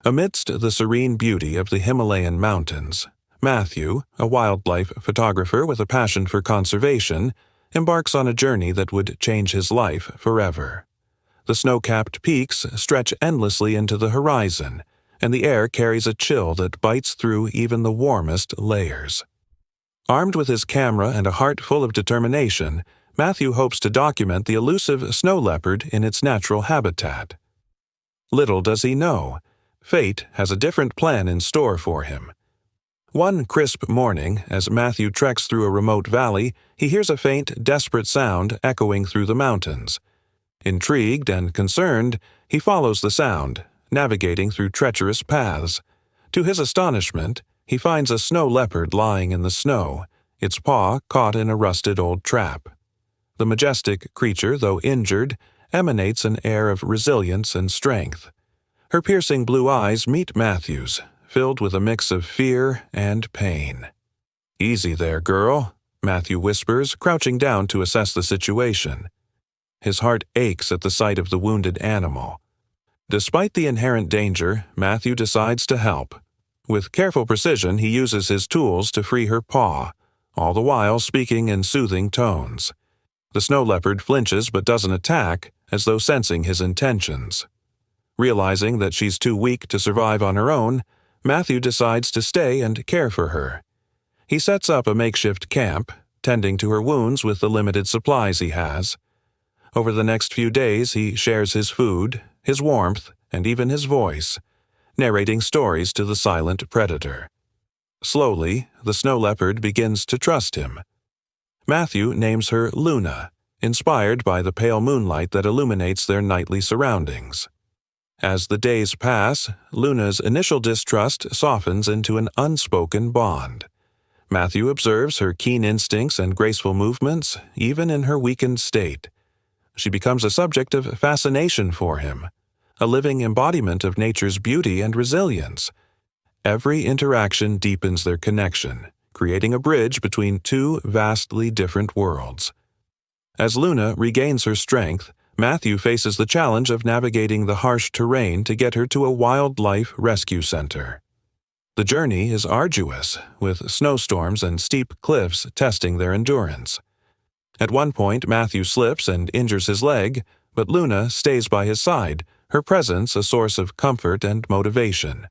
Amidst the serene beauty of the Himalayan mountains, Mathew, a wildlife photographer with a passion for conservation, embarks on a journey that would change his life forever. The snow-capped peaks stretch endlessly into the horizon, and the air carries a chill that bites through even the warmest layers. Armed with his camera and a heart full of determination, Mathew hopes to document the elusive snow leopard in its natural habitat. Little does he know, fate has a different plan in store for him. One crisp morning, as Mathew treks through a remote valley, he hears a faint, desperate sound echoing through the mountains. Intrigued and concerned, he follows the sound, navigating through treacherous paths. To his astonishment, he finds a snow leopard lying in the snow, its paw caught in a rusted old trap. The majestic creature, though injured, emanates an air of resilience and strength. Her piercing blue eyes meet Mathew's, filled with a mix of fear and pain. "Easy there, girl," Mathew whispers, crouching down to assess the situation. His heart aches at the sight of the wounded animal. Despite the inherent danger, Mathew decides to help. With careful precision, he uses his tools to free her paw, all the while speaking in soothing tones. The snow leopard flinches but doesn't attack, as though sensing his intentions. Realizing that she's too weak to survive on her own, Mathew decides to stay and care for her. He sets up a makeshift camp, tending to her wounds with the limited supplies he has. Over the next few days, he shares his food, his warmth, and even his voice, narrating stories to the silent predator. Slowly, the snow leopard begins to trust him. Mathew names her Luna, inspired by the pale moonlight that illuminates their nightly surroundings. As the days pass, Luna's initial distrust softens into an unspoken bond. Mathew observes her keen instincts and graceful movements, even in her weakened state. She becomes a subject of fascination for him, a living embodiment of nature's beauty and resilience. Every interaction deepens their connection, creating a bridge between two vastly different worlds. As Luna regains her strength, Mathew faces the challenge of navigating the harsh terrain to get her to a wildlife rescue center. The journey is arduous, with snowstorms and steep cliffs testing their endurance. At one point, Mathew slips and injures his leg, but Luna stays by his side, her presence a source of comfort and motivation.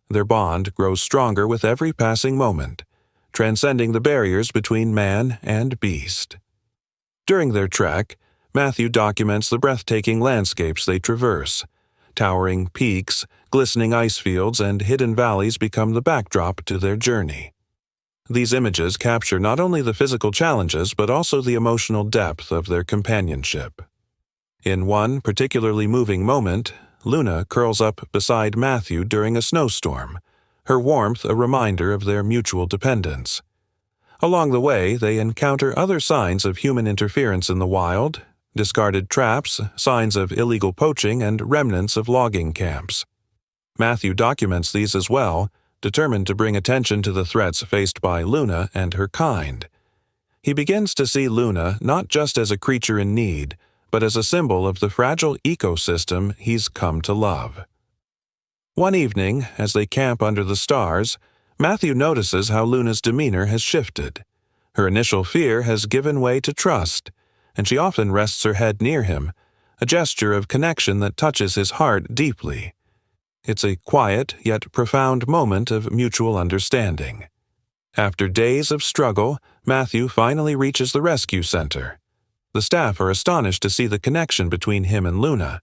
Their bond grows stronger with every passing moment, transcending the barriers between man and beast. During their trek, Mathew documents the breathtaking landscapes they traverse. Towering peaks, glistening ice fields, and hidden valleys become the backdrop to their journey. These images capture not only the physical challenges but also the emotional depth of their companionship. In one particularly moving moment, Luna curls up beside Mathew during a snowstorm, her warmth a reminder of their mutual dependence. Along the way, they encounter other signs of human interference in the wild, discarded traps, signs of illegal poaching, and remnants of logging camps. Mathew documents these as well, determined to bring attention to the threats faced by Luna and her kind. He begins to see Luna not just as a creature in need, but as a symbol of the fragile ecosystem he's come to love. One evening, as they camp under the stars, Mathew notices how Luna's demeanor has shifted. Her initial fear has given way to trust, and she often rests her head near him, a gesture of connection that touches his heart deeply. It's a quiet yet profound moment of mutual understanding. After days of struggle, Mathew finally reaches the rescue center. The staff are astonished to see the connection between him and Luna.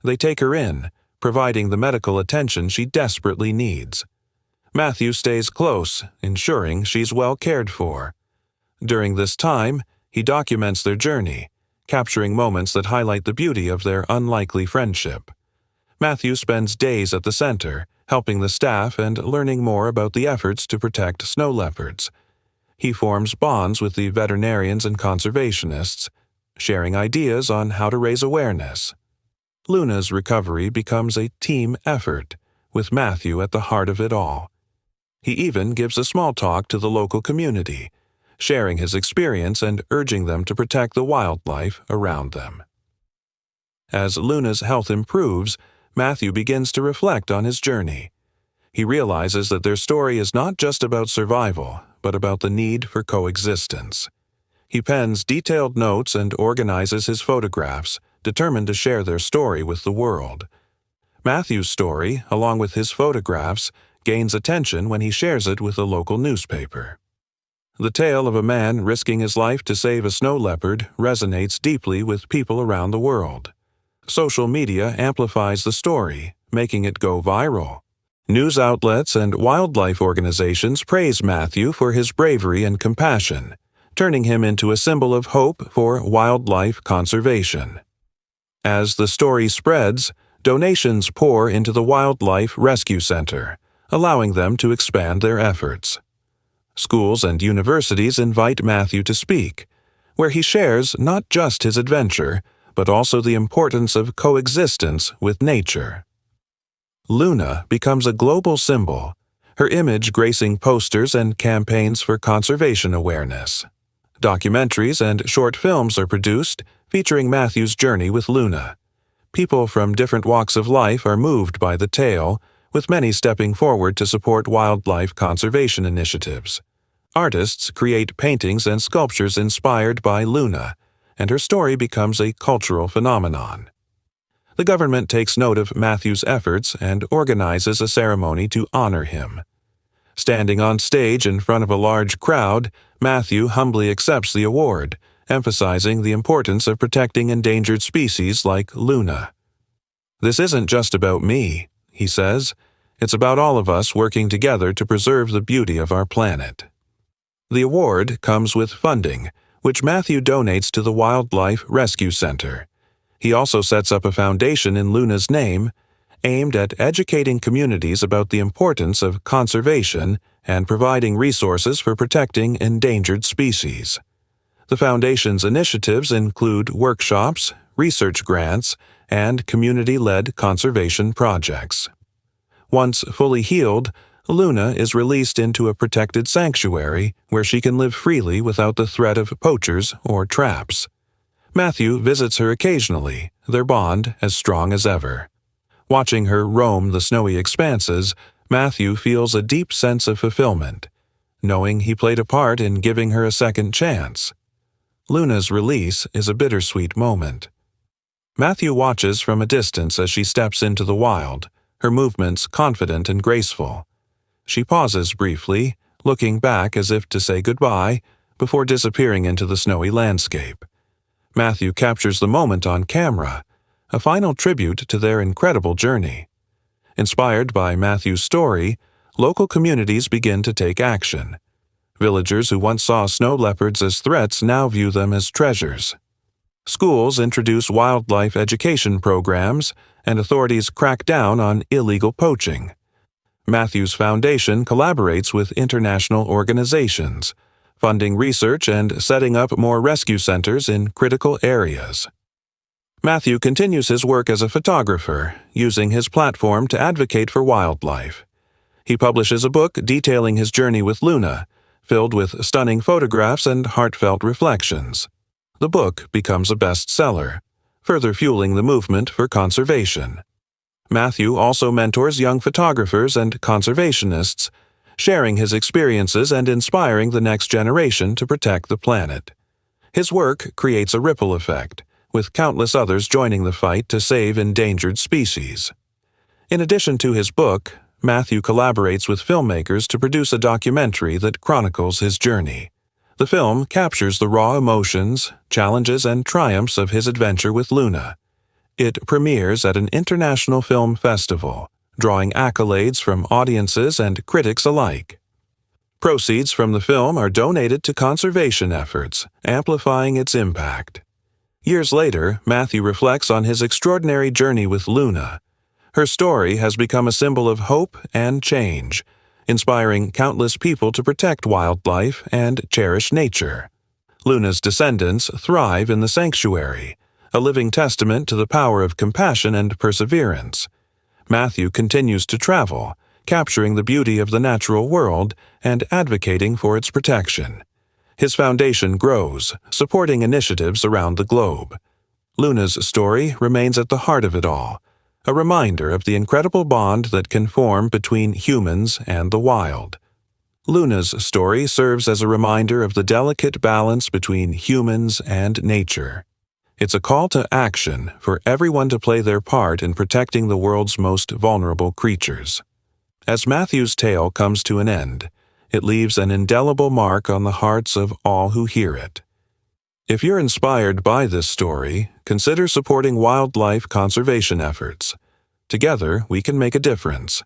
They take her in, providing the medical attention she desperately needs. Mathew stays close, ensuring she's well cared for. During this time, he documents their journey, capturing moments that highlight the beauty of their unlikely friendship. Mathew spends days at the center, helping the staff and learning more about the efforts to protect snow leopards. He forms bonds with the veterinarians and conservationists, sharing ideas on how to raise awareness. Luna's recovery becomes a team effort, with Mathew at the heart of it all. He even gives a small talk to the local community, sharing his experience and urging them to protect the wildlife around them. As Luna's health improves, Mathew begins to reflect on his journey. He realizes that their story is not just about survival, but about the need for coexistence. He pens detailed notes and organizes his photographs, determined to share their story with the world. Mathew's story, along with his photographs, gains attention when he shares it with a local newspaper. The tale of a man risking his life to save a snow leopard resonates deeply with people around the world. Social media amplifies the story, making it go viral. News outlets and wildlife organizations praise Mathew for his bravery and compassion, turning him into a symbol of hope for wildlife conservation. As the story spreads, donations pour into the Wildlife Rescue Center, allowing them to expand their efforts. Schools and universities invite Mathew to speak, where he shares not just his adventure, but also the importance of coexistence with nature. Luna becomes a global symbol, her image gracing posters and campaigns for conservation awareness. Documentaries and short films are produced, featuring Mathew's journey with Luna. People from different walks of life are moved by the tale, with many stepping forward to support wildlife conservation initiatives. Artists create paintings and sculptures inspired by Luna, and her story becomes a cultural phenomenon. The government takes note of Mathew's efforts and organizes a ceremony to honor him. Standing on stage in front of a large crowd, Mathew humbly accepts the award, emphasizing the importance of protecting endangered species like Luna. "This isn't just about me," he says. "It's about all of us working together to preserve the beauty of our planet." The award comes with funding, which Mathew donates to the Wildlife Rescue Center. He also sets up a foundation in Luna's name, aimed at educating communities about the importance of conservation and providing resources for protecting endangered species. The foundation's initiatives include workshops, research grants, and community-led conservation projects. Once fully healed, Luna is released into a protected sanctuary where she can live freely without the threat of poachers or traps. Mathew visits her occasionally, their bond as strong as ever. Watching her roam the snowy expanses, Mathew feels a deep sense of fulfillment, knowing he played a part in giving her a second chance. Luna's release is a bittersweet moment. Mathew watches from a distance as she steps into the wild, her movements confident and graceful. She pauses briefly, looking back as if to say goodbye, before disappearing into the snowy landscape. Mathew captures the moment on camera, a final tribute to their incredible journey. Inspired by Mathew's story, local communities begin to take action. Villagers who once saw snow leopards as threats now view them as treasures. Schools introduce wildlife education programs, and authorities crack down on illegal poaching. Mathew's foundation collaborates with international organizations, funding research and setting up more rescue centers in critical areas. Mathew continues his work as a photographer, using his platform to advocate for wildlife. He publishes a book detailing his journey with Luna, filled with stunning photographs and heartfelt reflections. The book becomes a bestseller, further fueling the movement for conservation. Mathew also mentors young photographers and conservationists, sharing his experiences and inspiring the next generation to protect the planet. His work creates a ripple effect, with countless others joining the fight to save endangered species. In addition to his book, Mathew collaborates with filmmakers to produce a documentary that chronicles his journey. The film captures the raw emotions, challenges, and triumphs of his adventure with Luna. It premieres at an international film festival, drawing accolades from audiences and critics alike. Proceeds from the film are donated to conservation efforts, amplifying its impact. Years later, Mathew reflects on his extraordinary journey with Luna. Her story has become a symbol of hope and change, inspiring countless people to protect wildlife and cherish nature. Luna's descendants thrive in the sanctuary, a living testament to the power of compassion and perseverance. Mathew continues to travel, capturing the beauty of the natural world and advocating for its protection. His foundation grows, supporting initiatives around the globe. Luna's story remains at the heart of it all, a reminder of the incredible bond that can form between humans and the wild. Luna's story serves as a reminder of the delicate balance between humans and nature. It's a call to action for everyone to play their part in protecting the world's most vulnerable creatures. As Mathew's tale comes to an end, it leaves an indelible mark on the hearts of all who hear it. If you're inspired by this story, consider supporting wildlife conservation efforts. Together, we can make a difference.